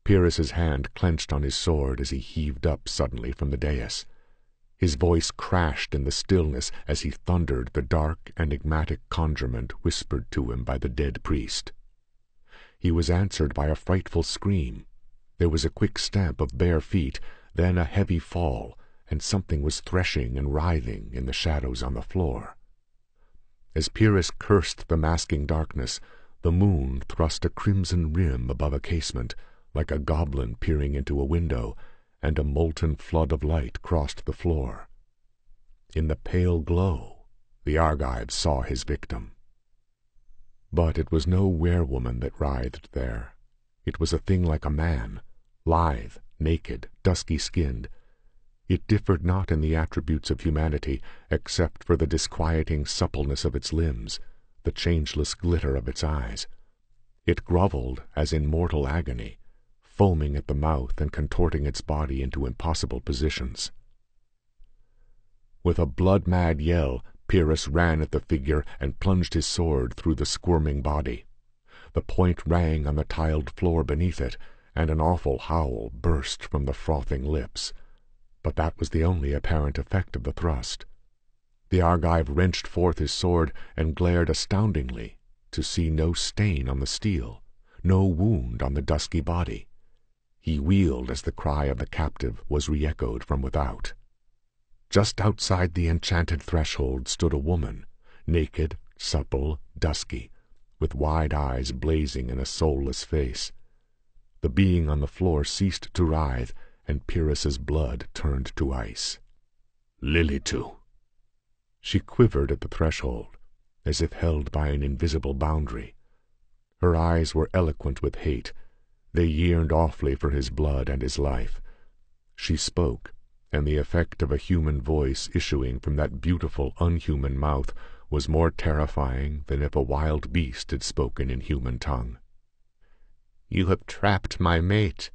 Pyrrhus's hand clenched on his sword as he heaved up suddenly from the dais. His voice crashed in the stillness as he thundered the dark, enigmatic conjurement whispered to him by the dead priest. He was answered by a frightful scream. There was a quick stamp of bare feet, then a heavy fall, and something was threshing and writhing in the shadows on the floor. As Pyrrhus cursed the masking darkness, the moon thrust a crimson rim above a casement, like a goblin peering into a window, and a molten flood of light crossed the floor. In the pale glow, the Argives saw his victim. But it was no werewoman that writhed there. It was a thing like a man, lithe, naked, dusky-skinned. It differed not in the attributes of humanity, except for the disquieting suppleness of its limbs, the changeless glitter of its eyes. It grovelled as in mortal agony, foaming at the mouth and contorting its body into impossible positions. With a blood-mad yell, Pyrrhus ran at the figure and plunged his sword through the squirming body. The point rang on the tiled floor beneath it, and an awful howl burst from the frothing lips. But that was the only apparent effect of the thrust. The Argive wrenched forth his sword and glared astoundingly, to see no stain on the steel, no wound on the dusky body. He wheeled as the cry of the captive was re-echoed from without. Just outside the enchanted threshold stood a woman, naked, supple, dusky, with wide eyes blazing in a soulless face. The being on the floor ceased to writhe, and Pyrrhus's blood turned to ice. Lilitu. She quivered at the threshold, as if held by an invisible boundary. Her eyes were eloquent with hate. They yearned awfully for his blood and his life. She spoke, and the effect of a human voice issuing from that beautiful, unhuman mouth was more terrifying than if a wild beast had spoken in human tongue. "You have trapped my mate.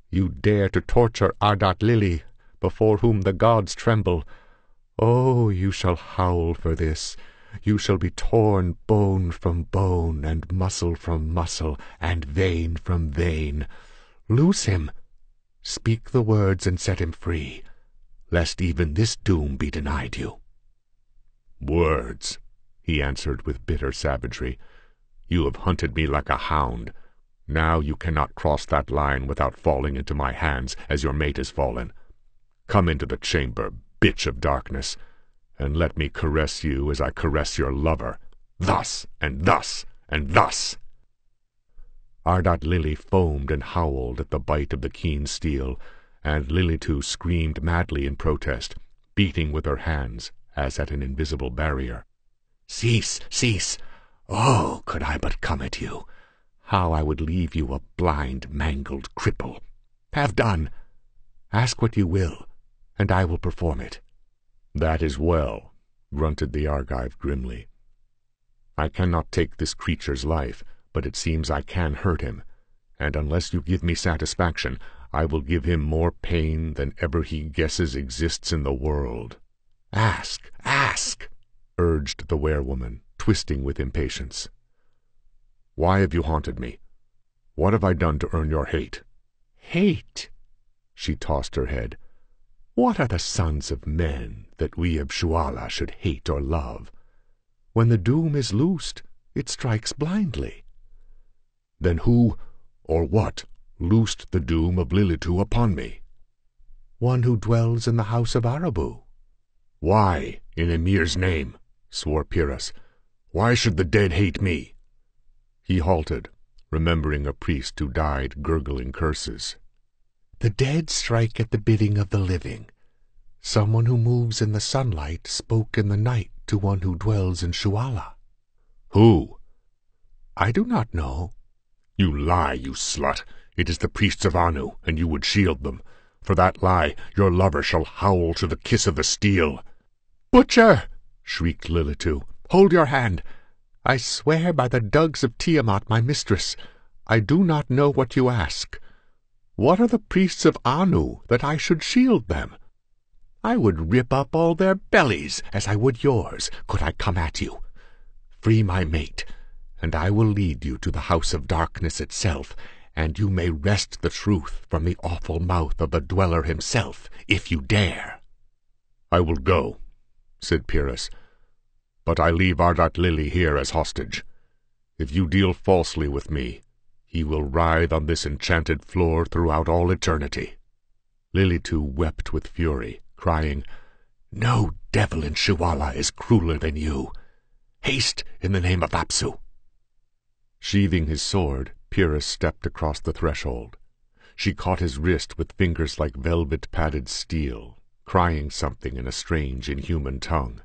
You dare to torture Ardat Lili, before whom the gods tremble. Oh, you shall howl for this. You shall be torn bone from bone, and muscle from muscle, and vein from vein. Loose him. Speak the words and set him free, lest even this doom be denied you." "Words," he answered with bitter savagery. "You have hunted me like a hound. Now you cannot cross that line without falling into my hands as your mate has fallen. Come into the chamber, bitch of darkness, and let me caress you as I caress your lover, thus, and thus, and thus." Ardat Lili foamed and howled at the bite of the keen steel, and Lilitu screamed madly in protest, beating with her hands as at an invisible barrier. "Cease, cease! Oh, could I but come at you! How I would leave you a blind, mangled cripple! Have done! Ask what you will, and I will perform it." "That is well," grunted the Argive grimly. "I cannot take this creature's life, but it seems I can hurt him, and unless you give me satisfaction, I will give him more pain than ever he guesses exists in the world." "Ask, ask!" urged the werewoman, twisting with impatience. "Why have you haunted me? What have I done to earn your hate?" "Hate?" She tossed her head. "What are the sons of men that we of Shuala should hate or love? When the doom is loosed, it strikes blindly." "Then who, or what, loosed the doom of Lilitu upon me?" "One who dwells in the house of Arabu." "Why, in Emir's name?" swore Pyrrhus. "Why should the dead hate me?" He halted, remembering a priest who died gurgling curses. "The dead strike at the bidding of the living. Someone who moves in the sunlight spoke in the night to one who dwells in Shuala." "Who?" "I do not know." "You lie, you slut. It is the priests of Anu, and you would shield them. For that lie, your lover shall howl to the kiss of the steel." "Butcher!" shrieked Lilitu. "Hold your hand. I swear by the dugs of Tiamat, my mistress, I do not know what you ask. What are the priests of Anu that I should shield them? I would rip up all their bellies as I would yours, could I come at you. Free my mate, and I will lead you to the house of darkness itself, and you may wrest the truth from the awful mouth of the dweller himself, if you dare." "I will go," said Pyrrhus, "but I leave Ardat Lili here as hostage. If you deal falsely with me, he will writhe on this enchanted floor throughout all eternity." Lilitu wept with fury, crying, "No devil in Shuala is crueler than you. Haste in the name of Apsu." Sheathing his sword, Pyrrhus stepped across the threshold. She caught his wrist with fingers like velvet-padded steel, crying something in a strange, inhuman tongue.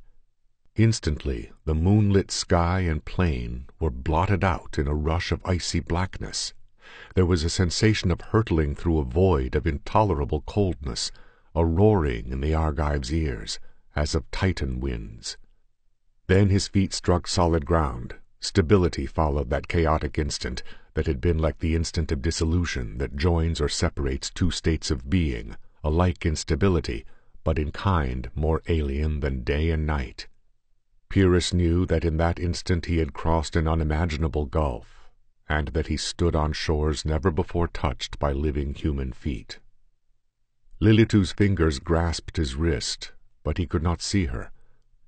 Instantly the moonlit sky and plain were blotted out in a rush of icy blackness. There was a sensation of hurtling through a void of intolerable coldness, a roaring in the Argive's ears, as of Titan winds. Then his feet struck solid ground. Stability followed that chaotic instant that had been like the instant of dissolution that joins or separates two states of being, alike in stability, but in kind more alien than day and night. Pyrrhus knew that in that instant he had crossed an unimaginable gulf, and that he stood on shores never before touched by living human feet. Lilitu's fingers grasped his wrist, but he could not see her.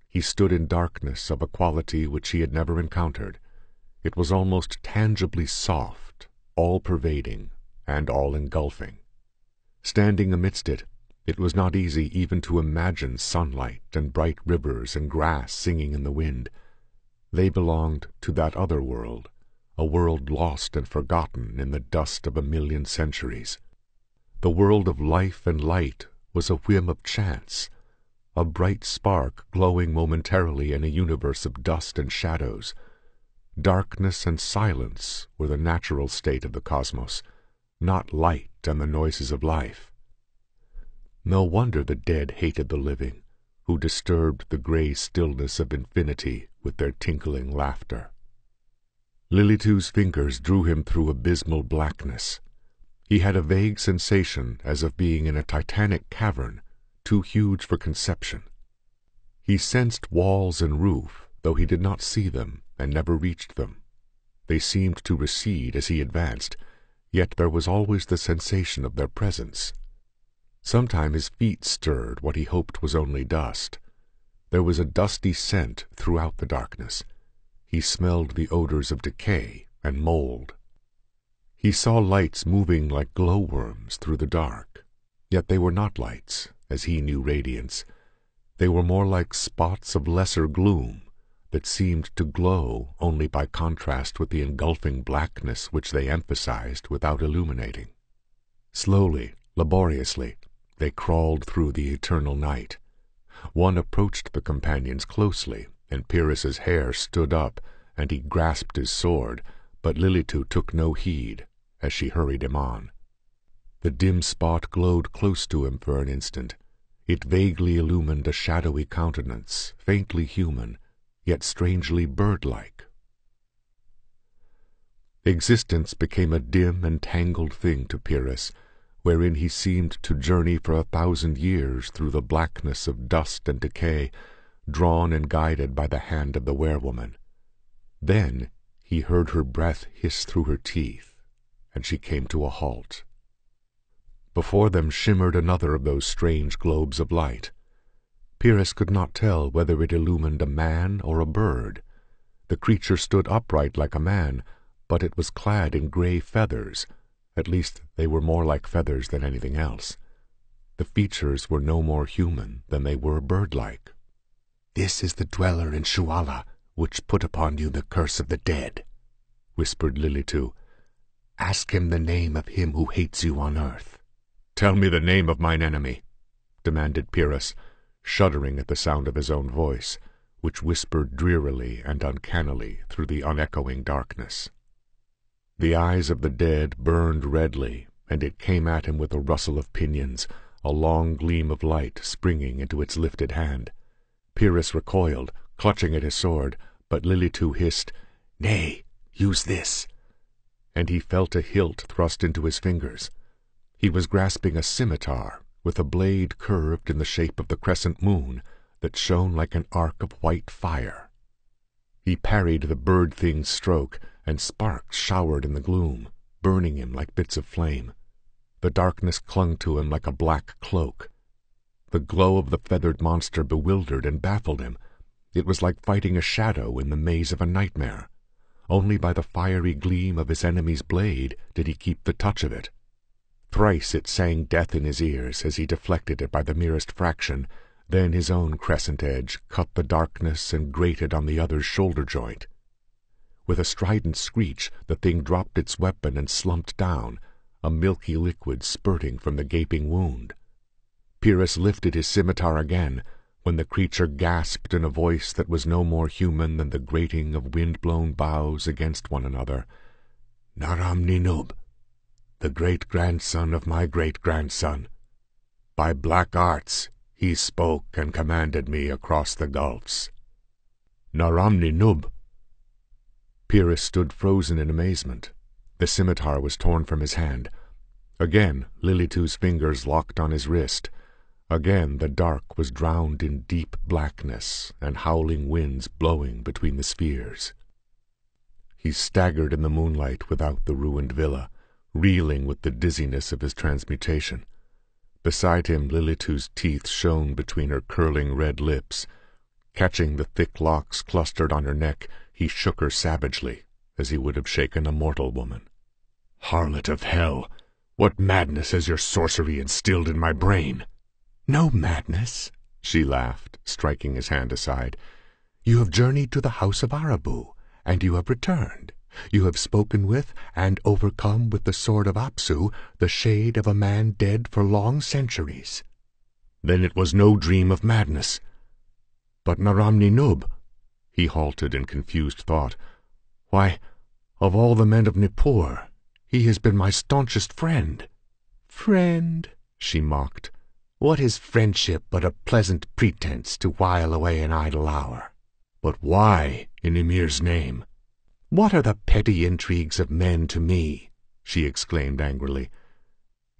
He stood in darkness of a quality which he had never encountered. It was almost tangibly soft, all-pervading, and all-engulfing. Standing amidst it, it was not easy even to imagine sunlight and bright rivers and grass singing in the wind. They belonged to that other world, a world lost and forgotten in the dust of 1,000,000 centuries. The world of life and light was a whim of chance, a bright spark glowing momentarily in a universe of dust and shadows. Darkness and silence were the natural state of the cosmos, not light and the noises of life. No wonder the dead hated the living, who disturbed the grey stillness of infinity with their tinkling laughter. Lilitu's fingers drew him through abysmal blackness. He had a vague sensation as of being in a titanic cavern, too huge for conception. He sensed walls and roof, though he did not see them and never reached them. They seemed to recede as he advanced, yet there was always the sensation of their presence. Sometime his feet stirred what he hoped was only dust. There was a dusty scent throughout the darkness. He smelled the odors of decay and mold. He saw lights moving like glowworms through the dark, yet they were not lights, as he knew radiance. They were more like spots of lesser gloom that seemed to glow only by contrast with the engulfing blackness which they emphasized without illuminating. Slowly, laboriously, they crawled through the eternal night. One approached the companions closely, and Pyrrhus's hair stood up, and he grasped his sword, but Lilitu took no heed as she hurried him on. The dim spot glowed close to him for an instant. It vaguely illumined a shadowy countenance, faintly human, yet strangely bird-like. Existence became a dim and tangled thing to Pyrrhus, wherein he seemed to journey for 1,000 years through the blackness of dust and decay, drawn and guided by the hand of the werewoman. Then he heard her breath hiss through her teeth, and she came to a halt. Before them shimmered another of those strange globes of light. Pyrrhus could not tell whether it illumined a man or a bird. The creature stood upright like a man, but it was clad in grey feathers. At least they were more like feathers than anything else. The features were no more human than they were bird-like. "This is the dweller in Shuala, which put upon you the curse of the dead," whispered Lilitu. "Ask him the name of him who hates you on earth." "Tell me the name of mine enemy," demanded Pyrrhus, shuddering at the sound of his own voice, which whispered drearily and uncannily through the unechoing darkness. The eyes of the dead burned redly, and it came at him with a rustle of pinions, a long gleam of light springing into its lifted hand. Pyrrhus recoiled, clutching at his sword, but Lilitu hissed, "Nay, use this," and he felt a hilt thrust into his fingers. He was grasping a scimitar, with a blade curved in the shape of the crescent moon, that shone like an arc of white fire. He parried the bird-thing's stroke, and sparks showered in the gloom, burning him like bits of flame. The darkness clung to him like a black cloak. The glow of the feathered monster bewildered and baffled him. It was like fighting a shadow in the maze of a nightmare. Only by the fiery gleam of his enemy's blade did he keep the touch of it. Thrice it sang death in his ears as he deflected it by the merest fraction. Then his own crescent edge cut the darkness and grated on the other's shoulder-joint. With a strident screech, the thing dropped its weapon and slumped down, a milky liquid spurting from the gaping wound. Pyrrhus lifted his scimitar again, when the creature gasped in a voice that was no more human than the grating of wind-blown boughs against one another. "Naram-Ninub, the great-grandson of my great-grandson. By black arts he spoke and commanded me across the gulfs." "Naram-Ninub!" Pyrrhus stood frozen in amazement. The scimitar was torn from his hand. Again Lilitu's fingers locked on his wrist. Again the dark was drowned in deep blackness and howling winds blowing between the spheres. He staggered in the moonlight without the ruined villa, reeling with the dizziness of his transmutation. Beside him, Lilitu's teeth shone between her curling red lips. Catching the thick locks clustered on her neck, he shook her savagely, as he would have shaken a mortal woman. "Harlot of hell, what madness has your sorcery instilled in my brain?" "No madness," she laughed, striking his hand aside. "You have journeyed to the house of Arabu, and you have returned. You have spoken with and overcome with the sword of Apsu the shade of a man dead for long centuries." "Then it was no dream of madness. But Naram-Ninub," he halted in confused thought. "Why, of all the men of Nippur, he has been my staunchest friend." "Friend," she mocked. "What is friendship but a pleasant pretense to while away an idle hour?" "But why, in Ymir's name?" "What are the petty intrigues of men to me?" she exclaimed angrily.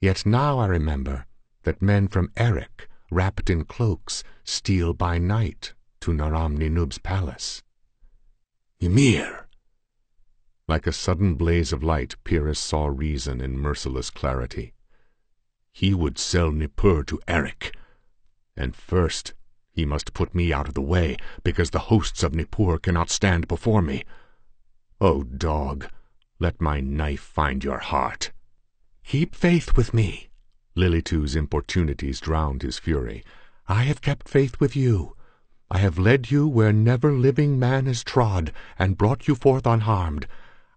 "Yet now I remember that men from Erech, wrapped in cloaks, steal by night to Naram-Ninub's palace." "Ymir!" Like a sudden blaze of light, Pyrrhus saw reason in merciless clarity. He would sell Nippur to Erech, and first he must put me out of the way, because the hosts of Nippur cannot stand before me. O dog, let my knife find your heart. "Keep faith with me." Lilitu's importunities drowned his fury. "I have kept faith with you. I have led you where never living man has trod, and brought you forth unharmed.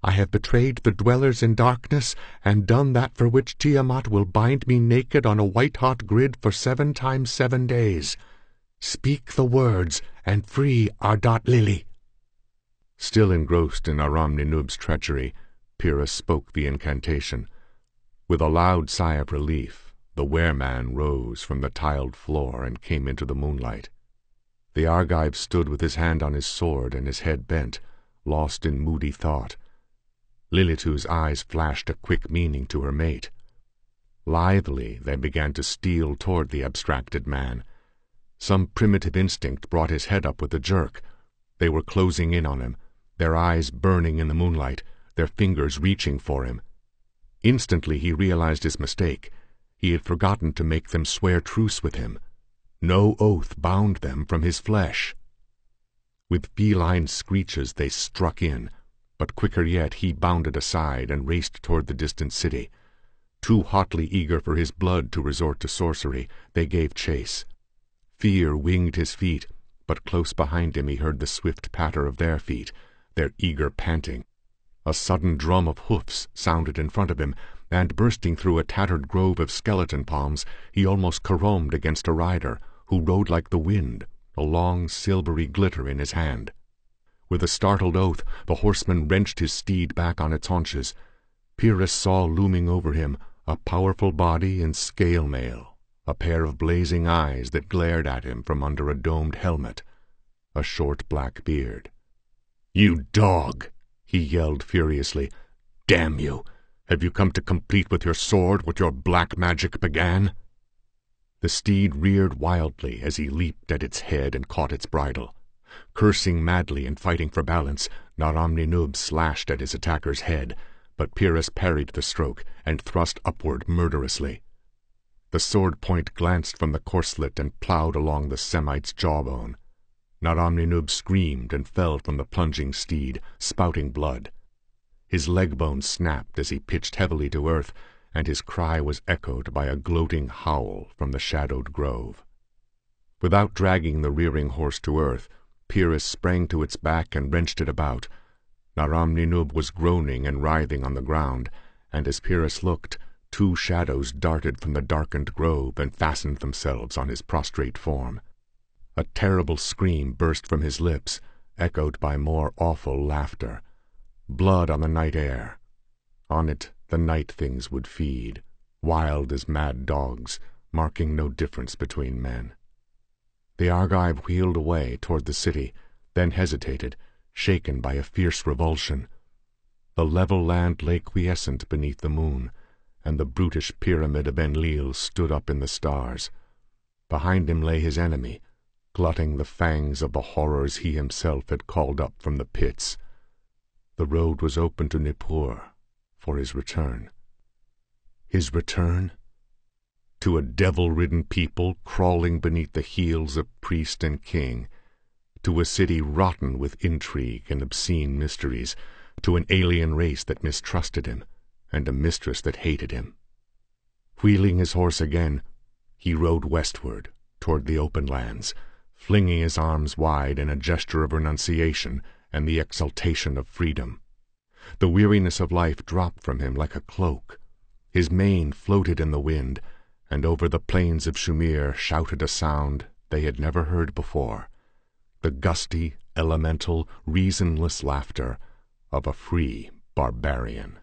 I have betrayed the dwellers in darkness, and done that for which Tiamat will bind me naked on a white-hot grid for 7 times 7 days. Speak the words, and free Ardat Lili." Still engrossed in Aram-Ninub's treachery, Pyrrhus spoke the incantation. With a loud sigh of relief, the wereman rose from the tiled floor and came into the moonlight. The Argive stood with his hand on his sword and his head bent, lost in moody thought. Lilitu's eyes flashed a quick meaning to her mate. Lithely they began to steal toward the abstracted man. Some primitive instinct brought his head up with a jerk. They were closing in on him, their eyes burning in the moonlight, their fingers reaching for him. Instantly he realized his mistake. He had forgotten to make them swear truce with him. No oath bound them from his flesh. With feline screeches they struck in, but quicker yet he bounded aside and raced toward the distant city. Too hotly eager for his blood to resort to sorcery, they gave chase. Fear winged his feet, but close behind him he heard the swift patter of their feet, their eager panting. A sudden drum of hoofs sounded in front of him, and bursting through a tattered grove of skeleton palms, he almost caromed against a rider, who rode like the wind, a long silvery glitter in his hand. With a startled oath, the horseman wrenched his steed back on its haunches. Pyrrhus saw looming over him a powerful body in scale mail, a pair of blazing eyes that glared at him from under a domed helmet, a short black beard. "You dog!" he yelled furiously. "Damn you! Have you come to complete with your sword what your black magic began?" The steed reared wildly as he leaped at its head and caught its bridle. Cursing madly and fighting for balance, Naram-Ninub slashed at his attacker's head, but Pyrrhus parried the stroke and thrust upward murderously. The sword point glanced from the corselet and ploughed along the Semite's jawbone. Naram-Ninub screamed and fell from the plunging steed, spouting blood. His leg bone snapped as he pitched heavily to earth, and his cry was echoed by a gloating howl from the shadowed grove. Without dragging the rearing horse to earth, Pyrrhus sprang to its back and wrenched it about. Naram-Ninub was groaning and writhing on the ground, and as Pyrrhus looked, 2 shadows darted from the darkened grove and fastened themselves on his prostrate form. A terrible scream burst from his lips, echoed by more awful laughter. Blood on the night air. On it the night things would feed, wild as mad dogs, marking no difference between men. The Argive wheeled away toward the city, then hesitated, shaken by a fierce revulsion. The level land lay quiescent beneath the moon, and the brutish pyramid of Enlil stood up in the stars. Behind him lay his enemy, glutting the fangs of the horrors he himself had called up from the pits. The road was open to Nippur for his return. His return? To a devil-ridden people crawling beneath the heels of priest and king, to a city rotten with intrigue and obscene mysteries, to an alien race that mistrusted him, and a mistress that hated him. Wheeling his horse again, he rode westward toward the open lands, flinging his arms wide in a gesture of renunciation and the exultation of freedom. The weariness of life dropped from him like a cloak. His mane floated in the wind, and over the plains of Shumir shouted a sound they had never heard before, the gusty, elemental, reasonless laughter of a free barbarian.